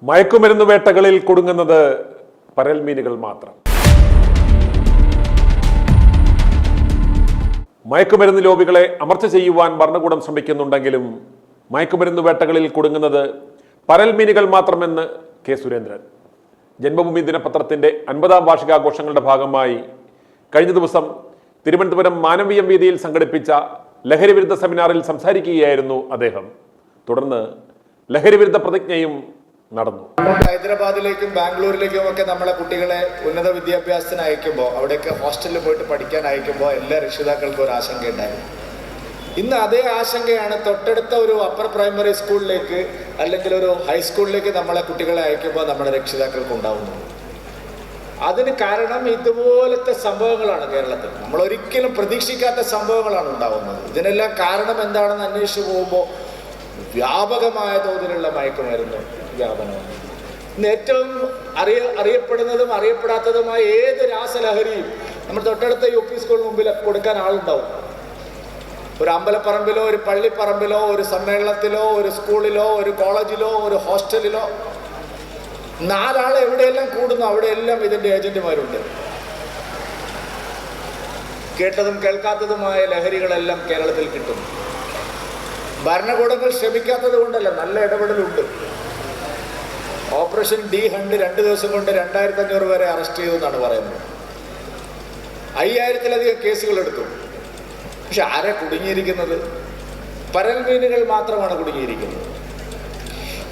മയക്കുമരുന്ന് വേട്ടകളിൽ കുടുങ്ങുന്നത് പരൽമീനുകൾ മാത്രം. മയക്കുമരുന്ന് ലോബികളെ അമർച്ച ചെയ്യുവാൻ ഭരണകൂടം ശ്രമിക്കുന്നുണ്ടെങ്കിലും മയക്കുമരുന്ന് വേട്ടകളിൽ കുടുങ്ങുന്നത് പരൽമീനുകൾ മാത്രമെന്ന് കെ സുരേന്ദ്രൻ. ജന്മഭൂമി ദിനപത്രത്തിന്റെ 50ാം വാർഷികാഘോഷങ്ങളുടെ ഭാഗമായി കഴിഞ്ഞ ദിവസം തിരുവനന്തപുരം മാനവീയം വേദിയിൽ സംഘടിപ്പിച്ച ലഹരിവിരുദ്ധ സെമിനാറിൽ സംസാരിക്കുകയായിരുന്നു അദ്ദേഹം. തുടർന്ന് ലഹരിവിരുദ്ധ പ്രതിജ്ഞയും നടന്നു. ഹൈദരാബാദിലേക്കും ബാംഗ്ലൂരിലേക്കും ഒക്കെ നമ്മളെ കുട്ടികളെ ഉന്നത വിദ്യാഭ്യാസത്തിന് അയക്കുമ്പോൾ, അവിടെയൊക്കെ ഹോസ്റ്റലിൽ പോയിട്ട് പഠിക്കാൻ അയക്കുമ്പോൾ എല്ലാ രക്ഷിതാക്കൾക്കും ഒരു ആശങ്ക ഉണ്ടായിരുന്നു. ഇന്ന് അതേ ആശങ്കയാണ് തൊട്ടടുത്ത ഒരു അപ്പർ പ്രൈമറി സ്കൂളിലേക്ക് അല്ലെങ്കിൽ ഒരു ഹൈസ്കൂളിലേക്ക് നമ്മളെ കുട്ടികളെ അയക്കുമ്പോൾ നമ്മുടെ രക്ഷിതാക്കൾക്ക് ഉണ്ടാവുന്നത്. അതിന് കാരണം ഇതുപോലത്തെ സംഭവങ്ങളാണ്. കേരളത്തിൽ നമ്മൾ ഒരിക്കലും പ്രതീക്ഷിക്കാത്ത സംഭവങ്ങളാണ് ഉണ്ടാവുന്നത്. ഇതിനെല്ലാം കാരണം എന്താണെന്ന് അന്വേഷിച്ചു പോകുമ്പോൾ വ്യാപകമായ തോതിലുള്ള മയക്കുമരുന്ന് വ്യാപനമാണ്. ഇന്ന് ഏറ്റവും അറിയപ്പെടുന്നതും അറിയപ്പെടാത്തതുമായ ഏത് രാസലഹരിയും നമ്മൾ തൊട്ടടുത്ത UP സ്കൂൾ മുമ്പിൽ കൊടുക്കാൻ ആളുണ്ടാവും. ഒരു അമ്പലപ്പറമ്പിലോ ഒരു പള്ളിപ്പറമ്പിലോ ഒരു സമ്മേളനത്തിലോ ഒരു സ്കൂളിലോ ഒരു കോളേജിലോ ഒരു ഹോസ്റ്റലിലോ 4 ആൾ എവിടെയെല്ലാം കൂടുന്നു അവിടെയെല്ലാം ഇതിൻ്റെ ഏജന്റുമാരുണ്ട്. കേട്ടതും കേൾക്കാത്തതുമായ ലഹരികളെല്ലാം കേരളത്തിൽ കിട്ടുന്നു. ഭരണകൂടങ്ങൾ ശ്രമിക്കാത്തത് കൊണ്ടല്ല, നല്ല ഇടപെടലുണ്ട്. ഓപ്പറേഷൻ ഡി ഹണ്ട് 2 ദിവസം കൊണ്ട് 2500 വരെ അറസ്റ്റ് ചെയ്തു എന്നാണ് പറയുന്നത്. 5000-ലധികം കേസുകൾ എടുത്തു. പക്ഷെ ആരാ കുടുങ്ങിയിരിക്കുന്നത്? പരൽമീനുകൾ മാത്രമാണ് കുടുങ്ങിയിരിക്കുന്നത്.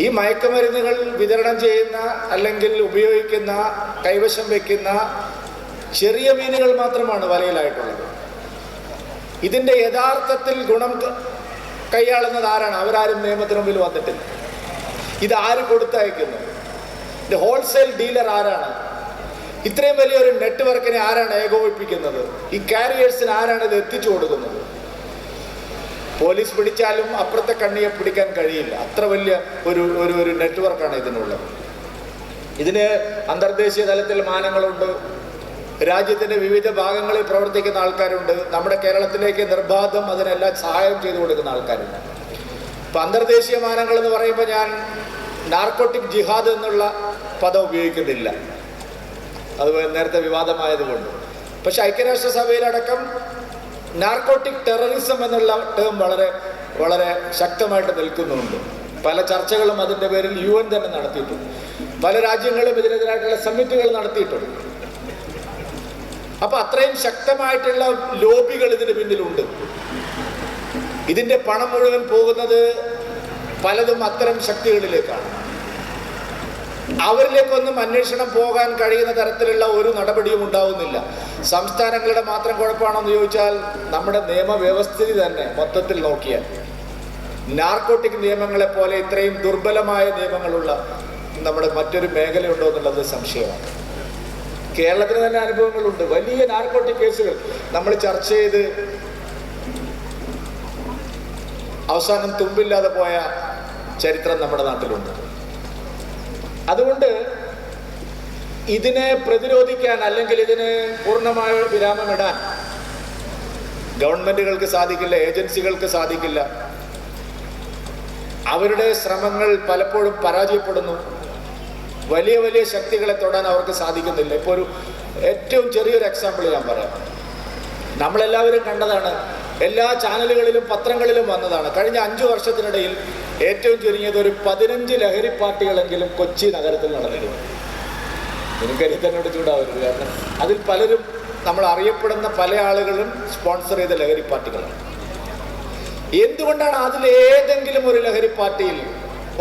ഈ മയക്കുമരുന്നുകൾ വിതരണം ചെയ്യുന്ന അല്ലെങ്കിൽ ഉപയോഗിക്കുന്ന, കൈവശം വയ്ക്കുന്ന ചെറിയ മീനുകൾ മാത്രമാണ് വലയിലായിട്ടുള്ളത്. ഇതിൻ്റെ യഥാർത്ഥത്തിൽ ഗുണം കൈയാളുന്നത് ആരാണ്? അവരാരും നിയമത്തിന് മുമ്പിൽ വന്നിട്ടില്ല. ഇതാര് കൊടുത്തയക്കുന്നു? ഇത് ഹോൾസെയിൽ ഡീലർ ആരാണ്? ഇത്രയും വലിയൊരു നെറ്റ്വർക്കിനെ ആരാണ് ഏകോപിപ്പിക്കുന്നത്? ഈ കാരിയേഴ്സിന് ആരാണ് ഇത് എത്തിച്ചു കൊടുക്കുന്നത്? പോലീസ് പിടിച്ചാലും അപ്പുറത്തെ കണ്ണിയെ പിടിക്കാൻ കഴിയില്ല. അത്ര വലിയ ഒരു നെറ്റ്വർക്കാണ് ഇതിനുള്ളത്. ഇതിന് അന്തർദേശീയ തലത്തിൽ മാനങ്ങളുണ്ട്. രാജ്യത്തിൻ്റെ വിവിധ ഭാഗങ്ങളിൽ പ്രവർത്തിക്കുന്ന ആൾക്കാരുണ്ട്. നമ്മുടെ കേരളത്തിലേക്ക് നിർബാധം അതിനെല്ലാം സഹായം ചെയ്തു കൊടുക്കുന്ന ആൾക്കാരുണ്ട്. ഇപ്പം അന്തർദേശീയ മാനങ്ങൾ എന്ന് പറയുമ്പോൾ ഞാൻ നാർക്കോട്ടിക് ജിഹാദ് എന്നുള്ള പദം ഉപയോഗിക്കുന്നില്ല, അത് നേരത്തെ വിവാദമായതുകൊണ്ട്. പക്ഷെ ഐക്യരാഷ്ട്രസഭയിലടക്കം നാർക്കോട്ടിക് ടെററിസം എന്നുള്ള ടേം വളരെ വളരെ ശക്തമായിട്ട് നിൽക്കുന്നുണ്ട്. പല ചർച്ചകളും അതിൻ്റെ പേരിൽ UN തന്നെ നടത്തിയിട്ടുണ്ട്. പല രാജ്യങ്ങളും ഇതിനെതിരായിട്ടുള്ള സമ്മിറ്റുകൾ നടത്തിയിട്ടുണ്ട്. അപ്പൊ അത്രയും ശക്തമായിട്ടുള്ള ലോബികൾ ഇതിന് പിന്നിലുണ്ട്. ഇതിന്റെ പണം മുഴുവൻ പോകുന്നത് പലതും അത്തരം ശക്തികളിലേക്കാണ്. അവരിലേക്കൊന്നും അന്വേഷണം പോകാൻ കഴിയുന്ന തരത്തിലുള്ള ഒരു നടപടിയും ഉണ്ടാവുന്നില്ല. സംസ്ഥാനങ്ങളുടെ മാത്രം കുഴപ്പമാണോ എന്ന് ചോദിച്ചാൽ നമ്മുടെ നിയമവ്യവസ്ഥിതി തന്നെ മൊത്തത്തിൽ നോക്കിയാൽ നാർക്കോട്ടിക് നിയമങ്ങളെ പോലെ ഇത്രയും ദുർബലമായ നിയമങ്ങളുള്ള നമ്മുടെ മറ്റൊരു മേഖലയുണ്ടോ എന്നുള്ളത് സംശയമാണ്. കേരളത്തിന് തന്നെ അനുഭവങ്ങളുണ്ട്. വലിയ നാർക്കോട്ടിക് കേസുകൾ നമ്മൾ ചർച്ച ചെയ്ത് അവസാനം തുമ്പില്ലാതെ പോയ ചരിത്രം നമ്മുടെ നാട്ടിലുണ്ട്. അതുകൊണ്ട് ഇതിനെ പ്രതിരോധിക്കാൻ അല്ലെങ്കിൽ ഇതിന് പൂർണ്ണമായ വിരാമമിടാൻ ഗവൺമെന്റുകൾക്ക് സാധിക്കില്ല, ഏജൻസികൾക്ക് സാധിക്കില്ല. അവരുടെ ശ്രമങ്ങൾ പലപ്പോഴും പരാജയപ്പെടുന്നു. വലിയ വലിയ ശക്തികളെ തൊടാൻ അവർക്ക് സാധിക്കുന്നില്ല. ഇപ്പോൾ ഒരു ഏറ്റവും ചെറിയൊരു എക്സാമ്പിൾ ഞാൻ പറയാം. നമ്മളെല്ലാവരും കണ്ടതാണ്, എല്ലാ ചാനലുകളിലും പത്രങ്ങളിലും വന്നതാണ്. കഴിഞ്ഞ 5 വർഷത്തിനിടയിൽ ഏറ്റവും ചുരുങ്ങിയത് ഒരു 15 ലഹരി പാർട്ടികളെങ്കിലും കൊച്ചി നഗരത്തിൽ നടന്നിരുന്നു. എനിക്കതിൽ തന്നോട് ചൂടാവരുത്, കാരണം അതിൽ പലരും നമ്മൾ അറിയപ്പെടുന്ന പല ആളുകളും സ്പോൺസർ ചെയ്ത ലഹരി പാർട്ടികളാണ്. എന്തുകൊണ്ടാണ് അതിലേതെങ്കിലും ഒരു ലഹരി പാർട്ടിയിൽ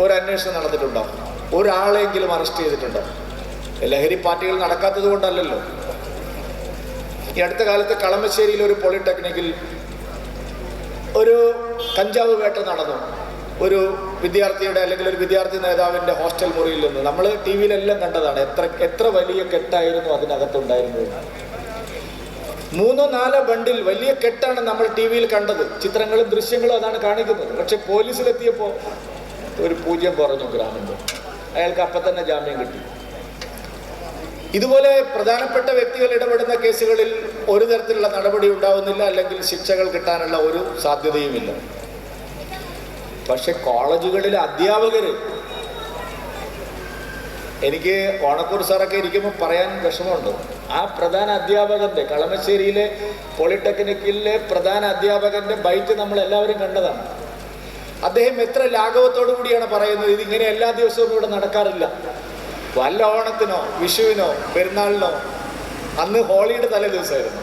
ഒരു അന്വേഷണം നടന്നിട്ടുണ്ടോ? ഒരാളെങ്കിലും അറസ്റ്റ് ചെയ്തിട്ടുണ്ടോ? ലഹരി പാർട്ടികൾ നടക്കാത്തത് കൊണ്ടല്ലല്ലോ. ഈ അടുത്ത കാലത്ത് കളമശ്ശേരിയിൽ ഒരു പോളിടെക്നിക്കിൽ ഒരു കഞ്ചാവ് വേട്ട നടന്നു. ഒരു വിദ്യാർത്ഥിയുടെ അല്ലെങ്കിൽ ഒരു വിദ്യാർത്ഥി നേതാവിൻ്റെ ഹോസ്റ്റൽ മുറിയിൽ നിന്ന്. നമ്മൾ TV യിലെല്ലാം കണ്ടതാണ് എത്ര വലിയ കെട്ടായിരുന്നു അതിനകത്തുണ്ടായിരുന്നത്. 3-4 ബണ്ടിൽ വലിയ കെട്ടാണ് നമ്മൾ TV യിൽ കണ്ടത്. ചിത്രങ്ങളും ദൃശ്യങ്ങളും അതാണ് കാണിക്കുന്നത്. പക്ഷെ പോലീസിലെത്തിയപ്പോൾ ഒരു 0 കുറഞ്ഞു ഗ്രാമിൻ്റെ. അയാൾക്ക് അപ്പം തന്നെ ജാമ്യം കിട്ടി. ഇതുപോലെ പ്രധാനപ്പെട്ട വ്യക്തികൾ ഇടപെടുന്ന കേസുകളിൽ ഒരു തരത്തിലുള്ള നടപടി ഉണ്ടാവുന്നില്ല, അല്ലെങ്കിൽ ശിക്ഷകൾ കിട്ടാനുള്ള ഒരു സാധ്യതയുമില്ല. പക്ഷെ കോളേജുകളിലെ അധ്യാപകർ എനിക്ക് ഓണക്കൂർ സാറൊക്കെ ഇരിക്കുമ്പോൾ പറയാൻ വിഷമമുണ്ട്. ആ പ്രധാന അധ്യാപകൻ്റെ, കളമശ്ശേരിയിലെ പോളിടെക്നിക്കിലെ പ്രധാന അധ്യാപകൻ്റെ ബൈറ്റ് നമ്മൾ എല്ലാവരും കണ്ടതാണ്. അദ്ദേഹം എത്ര ലാഘവത്തോടു കൂടിയാണ് പറയുന്നത്, ഇതിങ്ങനെ എല്ലാ ദിവസവും ഇവിടെ നടക്കാറില്ല. വല്ല ഓണത്തിനോ വിഷുവിനോ പെരുന്നാളിനോ, അന്ന് ഹോളിയുടെ തലേ ദിവസമായിരുന്നു,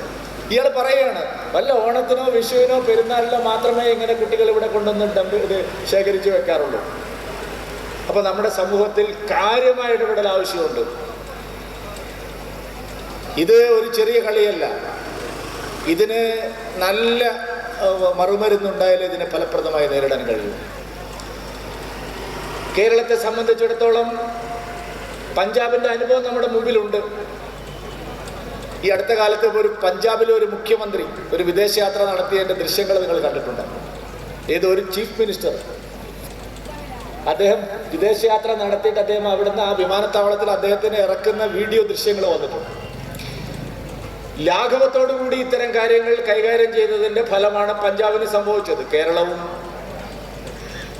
ഇയാൾ പറയുകയാണ് വല്ല ഓണത്തിനോ വിഷുവിനോ പെരുന്നാളിനോ മാത്രമേ ഇങ്ങനെ കുട്ടികൾ ഇവിടെ കൊണ്ടുവന്ന് ഇത് ശേഖരിച്ച് വെക്കാറുള്ളൂ. അപ്പോൾ നമ്മുടെ സമൂഹത്തിൽ കാര്യമായ ഇടപെടൽ ആവശ്യമുണ്ട്. ഇത് ഒരു ചെറിയ കളിയല്ല. ഇതിന് നല്ല മറുമരുന്നുണ്ടായാലേ ഇതിനെ ഫലപ്രദമായി നേരിടാൻ കഴിയും. കേരളത്തെ സംബന്ധിച്ചിടത്തോളം പഞ്ചാബിൻ്റെ അനുഭവം നമ്മുടെ മുമ്പിലുണ്ട്. ഈ അടുത്ത കാലത്ത് ഒരു പഞ്ചാബിലെ ഒരു മുഖ്യമന്ത്രി ഒരു വിദേശയാത്ര നടത്തിയതിൻ്റെ ദൃശ്യങ്ങൾ നിങ്ങൾ കണ്ടിട്ടുണ്ട്. ഏതൊരു ചീഫ് മിനിസ്റ്റർ അദ്ദേഹം വിദേശയാത്ര നടത്തിയിട്ട് അദ്ദേഹം അവിടുന്ന് ആ വിമാനത്താവളത്തിൽ അദ്ദേഹത്തിന് ഇറക്കുന്ന വീഡിയോ ദൃശ്യങ്ങൾ വന്നിട്ടുണ്ട്. ലാഘവത്തോടു കൂടി ഇത്തരം കാര്യങ്ങൾ കൈകാര്യം ചെയ്തതിൻ്റെ ഫലമാണ് പഞ്ചാബിന് സംഭവിച്ചത്. കേരളവും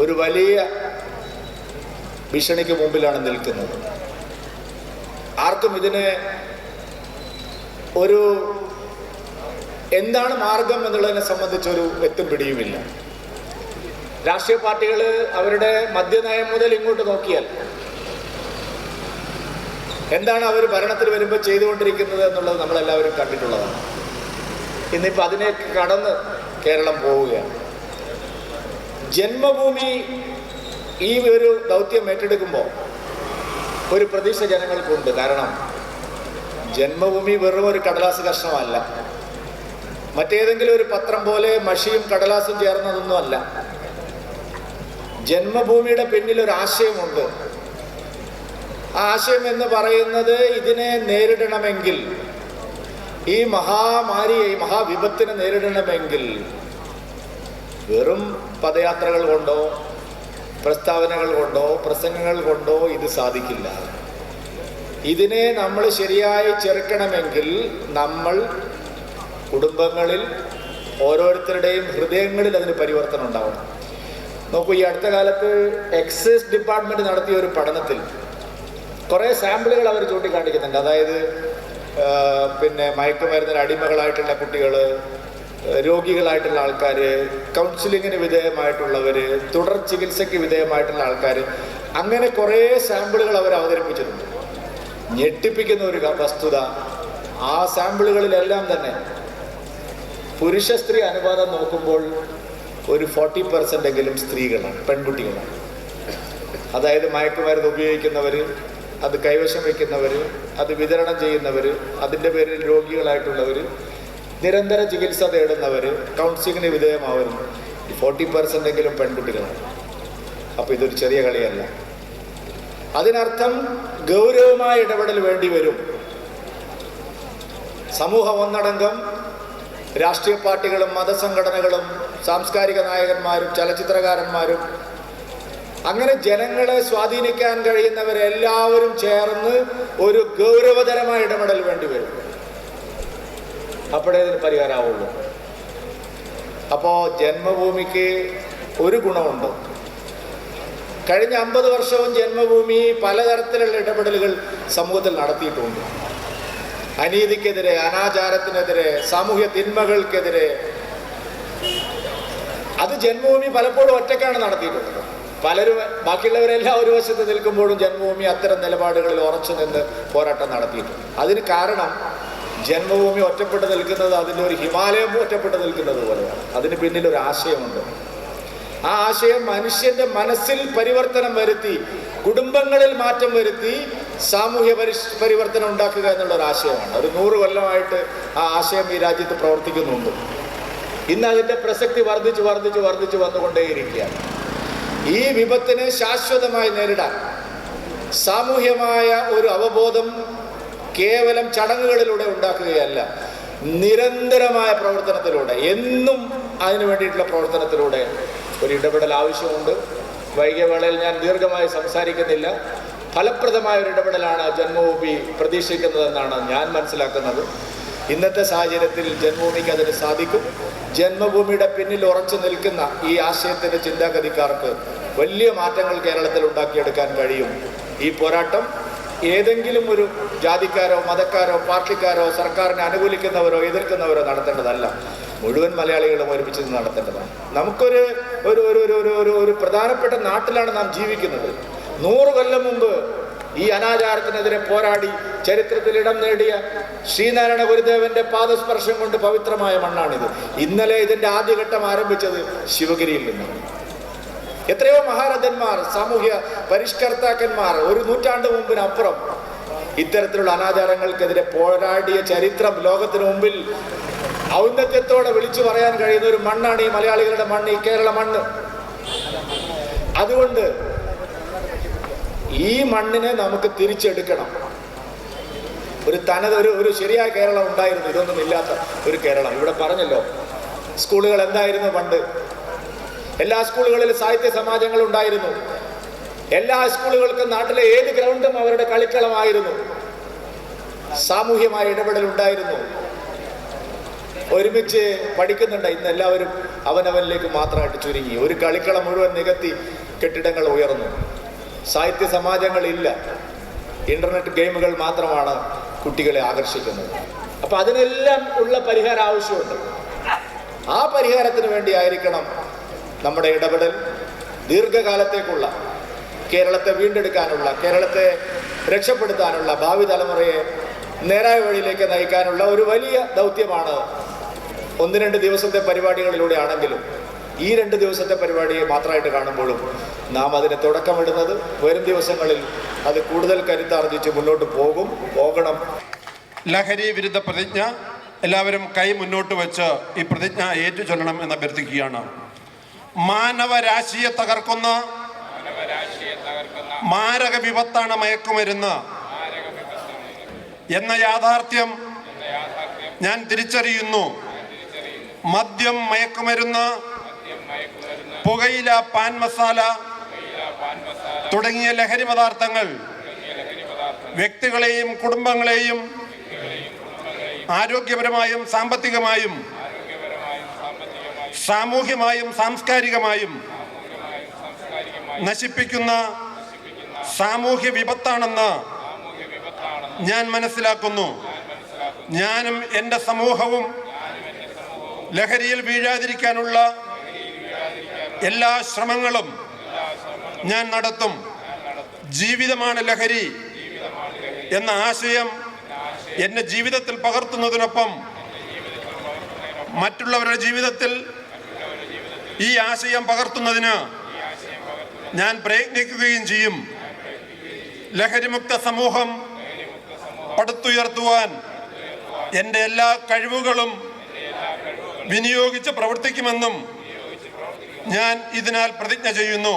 ഒരു വലിയ ഭീഷണിക്ക് മുമ്പിലാണ് നിൽക്കുന്നത്. ആർക്കും ഇതിന് ഒരു എന്താണ് മാർഗം എന്നുള്ളതിനെ സംബന്ധിച്ചൊരു എത്തും പിടിയുമില്ല. രാഷ്ട്രീയ പാർട്ടികൾ അവരുടെ മദ്യനയം മുതൽ ഇങ്ങോട്ട് നോക്കിയാൽ എന്താണ് അവർ ഭരണത്തിൽ വരുമ്പോൾ ചെയ്തുകൊണ്ടിരിക്കുന്നത് എന്നുള്ളത് നമ്മളെല്ലാവരും കണ്ടിട്ടുള്ളതാണ്. ഇന്നിപ്പോൾ അതിനെ കടന്ന് കേരളം പോവുകയാണ്. ജന്മഭൂമി ഈ ഒരു ദൗത്യം ഏറ്റെടുക്കുമ്പോൾ ഒരു പ്രതീക്ഷ ജനങ്ങൾക്കുണ്ട്. കാരണം ജന്മഭൂമി വെറും ഒരു കടലാസ് കഷ്ണമല്ല, മറ്റേതെങ്കിലും ഒരു പത്രം പോലെ മഷിയും കടലാസും ചേർന്നതൊന്നുമല്ല. ജന്മഭൂമിയുടെ പിന്നിൽ ഒരു ആശയമുണ്ട്. ആ ആശയം എന്ന് പറയുന്നത് ഇതിനെ നേരിടണമെങ്കിൽ, ഈ മഹാമാരിയെ, ഈ മഹാവിപത്തിനെ നേരിടണമെങ്കിൽ വെറും പദയാത്രകൾ കൊണ്ടോ പ്രസ്താവനകൾ കൊണ്ടോ പ്രസംഗങ്ങൾ കൊണ്ടോ ഇത് സാധിക്കില്ല. ഇതിനെ നമ്മൾ ശരിയായി ചെറുക്കണമെങ്കിൽ നമ്മൾ കുടുംബങ്ങളിൽ ഓരോരുത്തരുടെയും ഹൃദയങ്ങളിൽ അതിന് പരിവർത്തനം ഉണ്ടാവണം. നോക്കൂ, ഈ അടുത്ത കാലത്ത് എക്സൈസ് ഡിപ്പാർട്ട്മെൻറ്റ് നടത്തിയ ഒരു പഠനത്തിൽ കുറേ സാമ്പിളുകൾ അവർ ചൂണ്ടിക്കാണിക്കുന്നുണ്ട്. അതായത് മയക്കുമരുന്നിന് അടിമകളായിട്ടുള്ള കുട്ടികൾ, രോഗികളായിട്ടുള്ള ആൾക്കാർ, കൗൺസിലിങ്ങിന് വിധേയമായിട്ടുള്ളവർ, തുടർ ചികിത്സയ്ക്ക് വിധേയമായിട്ടുള്ള ആൾക്കാർ, അങ്ങനെ കുറേ സാമ്പിളുകൾ അവർ അവതരിപ്പിച്ചിട്ടുണ്ട്. ഞെട്ടിപ്പിക്കുന്ന ഒരു വസ്തുത, ആ സാമ്പിളുകളിലെല്ലാം തന്നെ പുരുഷ സ്ത്രീ അനുപാതം നോക്കുമ്പോൾ ഒരു 40% സ്ത്രീകളാണ്, പെൺകുട്ടികളാണ്. അതായത് മയക്കുമരുന്ന് ഉപയോഗിക്കുന്നവർ, അത് കൈവശം വയ്ക്കുന്നവർ, അത് വിതരണം ചെയ്യുന്നവർ, അതിൻ്റെ പേരിൽ രോഗികളായിട്ടുള്ളവർ, നിരന്തര ചികിത്സ തേടുന്നവർ, കൗൺസിലിങ്ങിന് വിധേയമാവുന്നു, 40% പെൺകുട്ടികളാണ്. അപ്പോൾ ഇതൊരു ചെറിയ കളിയല്ല. അതിനർത്ഥം ഗൗരവമായ ഇടപെടൽ വേണ്ടി വരും. സമൂഹം ഒന്നടങ്കം, രാഷ്ട്രീയ പാർട്ടികളും മതസംഘടനകളും സാംസ്കാരിക നായകന്മാരും ചലച്ചിത്രകാരന്മാരും, അങ്ങനെ ജനങ്ങളെ സ്വാധീനിക്കാൻ കഴിയുന്നവരെല്ലാവരും ചേർന്ന് ഒരു ഗൗരവതരമായ ഇടപെടൽ വേണ്ടി വരും. അപ്പോഴേ ഇതിന് പരിഹാരമാവുള്ളൂ. അപ്പോൾ ജന്മഭൂമിക്ക് ഒരു ഗുണമുണ്ട്. കഴിഞ്ഞ 50 വർഷവും ജന്മഭൂമി പലതരത്തിലുള്ള ഇടപെടലുകൾ സമൂഹത്തിൽ നടത്തിയിട്ടുണ്ട്. അനീതിക്കെതിരെ, അനാചാരത്തിനെതിരെ, സാമൂഹ്യ തിന്മകൾക്കെതിരെ. അത് ജന്മഭൂമി പലപ്പോഴും ഒറ്റയ്ക്കാണ് നടത്തിയിട്ടുള്ളത്. പലരും, ബാക്കിയുള്ളവരെല്ലാം ഒരു വശത്ത് നിൽക്കുമ്പോഴും ജന്മഭൂമി അത്തരം നിലപാടുകളിൽ ഉറച്ചു നിന്ന് പോരാട്ടം നടത്തിയിട്ടുണ്ട്. അതിന് കാരണം ജന്മഭൂമി ഒറ്റപ്പെട്ട് നിൽക്കുന്നത് അതിൻ്റെ ഒരു ഹിമാലയം ഒറ്റപ്പെട്ട് നിൽക്കുന്നത് പോലെയാണ്. അതിന് പിന്നിൽ ഒരു ആശയമുണ്ട്. ആ ആശയം മനുഷ്യന്റെ മനസ്സിൽ പരിവർത്തനം വരുത്തി, കുടുംബങ്ങളിൽ മാറ്റം വരുത്തി, സാമൂഹ്യ പരിവർത്തനം ഉണ്ടാക്കുക എന്നുള്ളൊരു ആശയമാണ്. ഒരു 100 കൊല്ലമായിട്ട് ആ ആശയം ഈ രാജ്യത്ത് പ്രവർത്തിക്കുന്നുണ്ട്. ഇന്ന് അതിൻ്റെ പ്രസക്തി വർദ്ധിച്ചു വന്നുകൊണ്ടേയിരിക്കുകയാണ്. ഈ വിപത്തിനെ ശാശ്വതമായി നേരിടാൻ സാമൂഹ്യമായ ഒരു അവബോധം കേവലം ചടങ്ങുകളിലൂടെ ഉണ്ടാക്കുകയല്ല, നിരന്തരമായ പ്രവർത്തനത്തിലൂടെ, എന്നും അതിനു വേണ്ടിയിട്ടുള്ള പ്രവർത്തനത്തിലൂടെ ഒരു ഇടപെടൽ ആവശ്യമുണ്ട്. വൈകിയ വേളയിൽ ഞാൻ ദീർഘമായി സംസാരിക്കുന്നില്ല. ഫലപ്രദമായ ഒരു ഇടപെടലാണ് ജന്മഭൂമി പ്രതീക്ഷിക്കുന്നതെന്നാണ് ഞാൻ മനസ്സിലാക്കുന്നത്. ഇന്നത്തെ സാഹചര്യത്തിൽ ജന്മഭൂമിക്ക് അതിന് സാധിക്കും. ജന്മഭൂമിയുടെ പിന്നിൽ ഉറച്ചു നിൽക്കുന്ന ഈ ആശയത്തിൻ്റെ ചിന്താഗതിക്കാർക്ക് വലിയ മാറ്റങ്ങൾ കേരളത്തിൽ ഉണ്ടാക്കിയെടുക്കാൻ കഴിയും. ഈ പോരാട്ടം ഏതെങ്കിലും ഒരു ജാതിക്കാരോ മതക്കാരോ പാർട്ടിക്കാരോ സർക്കാരിനെ അനുകൂലിക്കുന്നവരോ എതിർക്കുന്നവരോ നടത്തേണ്ടതല്ല. മുഴുവൻ മലയാളികളും ഒരുമിച്ച് നിന്ന് നടത്തേണ്ടതാണ്. നമുക്കൊരു ഒരു ഒരു ഒരു ഒരു ഒരു പ്രധാനപ്പെട്ട നാട്ടിലാണ് നാം ജീവിക്കുന്നത്. 100 കൊല്ലം മുമ്പ് ഈ അനാചാരത്തിനെതിരെ പോരാടി ചരിത്രത്തിൽ ഇടം നേടിയ ശ്രീനാരായണ ഗുരുദേവന്റെ പാദസ്പർശം കൊണ്ട് പവിത്രമായ മണ്ണാണിത്. ഇന്നലെ ഇതിന്റെ ആദ്യഘട്ടം ആരംഭിച്ചത് ശിവഗിരിയിൽ നിന്നാണ്. എത്രയോ മഹാരഥന്മാർ, സാമൂഹ്യ പരിഷ്കർത്താക്കന്മാർ 1 നൂറ്റാണ്ട് മുമ്പിനപ്പുറം ഇത്തരത്തിലുള്ള അനാചാരങ്ങൾക്കെതിരെ പോരാടിയ ചരിത്രം ലോകത്തിന് മുമ്പിൽ ഔന്നത്യത്തോടെ വിളിച്ചു പറയാൻ കഴിയുന്ന ഒരു മണ്ണാണ് ഈ മലയാളികളുടെ മണ്ണ്, ഈ കേരള മണ്ണ്. അതുകൊണ്ട് ഈ മണ്ണിനെ നമുക്ക് തിരിച്ചെടുക്കണം. ഒരു ശരിയായ കേരളം ഉണ്ടായിരുന്നു, ഇതൊന്നും ഇല്ലാത്ത ഒരു കേരളം. ഇവിടെ പറഞ്ഞല്ലോ, സ്കൂളുകൾ എന്തായിരുന്നു പണ്ട്? എല്ലാ സ്കൂളുകളിലും സാഹിത്യ സമാജങ്ങൾ ഉണ്ടായിരുന്നു. എല്ലാ സ്കൂളുകൾക്കും നാട്ടിലെ ഏത് ഗ്രൗണ്ടും അവരുടെ കളിക്കളമായിരുന്നു. സാമൂഹ്യമായ ഇടപെടൽ ഉണ്ടായിരുന്നു. ഒരുമിച്ച് പഠിക്കുന്നുണ്ട്. ഇന്ന് എല്ലാവരും അവനവനിലേക്ക് മാത്രമായിട്ട് ചുരുങ്ങി. ഒരു കളിക്കളം മുഴുവൻ നികത്തി കെട്ടിടങ്ങൾ ഉയർന്നു. സാഹിത്യ സമാജങ്ങളില്ല. ഇന്റർനെറ്റ് ഗെയിമുകൾ മാത്രമാണ് കുട്ടികളെ ആകർഷിക്കുന്നത്. അപ്പൊ അതിനെല്ലാം ഉള്ള പരിഹാരം ആവശ്യമുണ്ട്. ആ പരിഹാരത്തിന് വേണ്ടിയായിരിക്കണം നമ്മുടെ ഇടപെടൽ. ദീർഘകാലത്തേക്കുള്ള കേരളത്തെ വീണ്ടെടുക്കാനുള്ള, കേരളത്തെ രക്ഷപ്പെടുത്താനുള്ള, ഭാവി തലമുറയെ നേരായ വഴിയിലേക്ക് നയിക്കാനുള്ള ഒരു വലിയ ദൗത്യമാണ്. 1-2 ദിവസത്തെ പരിപാടികളിലൂടെ ആണെങ്കിലും ഈ 2 ദിവസത്തെ പരിപാടിയെ മാത്രമായിട്ട് കാണുമ്പോഴും നാം അതിന് തുടക്കമിടുന്നത്. വരും ദിവസങ്ങളിൽ അത് കൂടുതൽ കരുത്താർജിച്ച് മുന്നോട്ട് പോകണം. ലഹരി വിരുദ്ധ പ്രതിജ്ഞ എല്ലാവരും കൈ മുന്നോട്ട് വെച്ച് ഈ പ്രതിജ്ഞ ഏറ്റുചൊല്ലണം എന്ന് അഭ്യർത്ഥിക്കുകയാണ്. മാനവരാശിയെ തകർക്കുന്ന മാരക വിപത്താണ് മയക്കുമരുന്ന് എന്ന യാഥാർത്ഥ്യം ഞാൻ തിരിച്ചറിയുന്നു. മദ്യം, മയക്കുമരുന്ന്, പുകയില, പാൻ മസാല തുടങ്ങിയ ലഹരി പദാർത്ഥങ്ങൾ വ്യക്തികളെയും കുടുംബങ്ങളെയും ആരോഗ്യപരമായും സാമ്പത്തികമായും സാമൂഹ്യമായും സാംസ്കാരികമായും നശിപ്പിക്കുന്ന സാമൂഹ്യ വിപത്താണെന്ന് ഞാൻ മനസ്സിലാക്കുന്നു. ഞാനും എൻ്റെ സമൂഹവും ലഹരിയിൽ വീഴാതിരിക്കാനുള്ള എല്ലാ ശ്രമങ്ങളും ഞാൻ നടത്തും. ജീവിതമാണ് ലഹരി എന്ന ആശയം എൻ്റെ ജീവിതത്തിൽ പകർത്തുന്നതിനൊപ്പം മറ്റുള്ളവരുടെ ജീവിതത്തിൽ ഈ ആശയം പകർത്തുന്നതിന് ഞാൻ പ്രയത്നിക്കുകയും ചെയ്യും. ലഹരിമുക്ത സമൂഹം പടുത്തുയർത്തുവാൻ എൻ്റെ എല്ലാ കഴിവുകളും വിനിയോഗിച്ച് പ്രവർത്തിക്കുമെന്നും ഞാൻ ഇതിനാൽ പ്രതിജ്ഞ ചെയ്യുന്നു.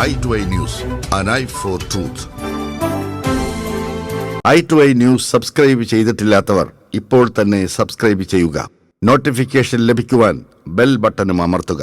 i2i News, an eye for truth. i2i News subscribe ചെയ്തിട്ടില്ലാത്തവർ ഇപ്പോൾ തന്നെ സബ്സ്ക്രൈബ് ചെയ്യുക. നോട്ടിഫിക്കേഷൻ ലഭിക്കുവാൻ ബെൽ ബട്ടണും അമർത്തുക.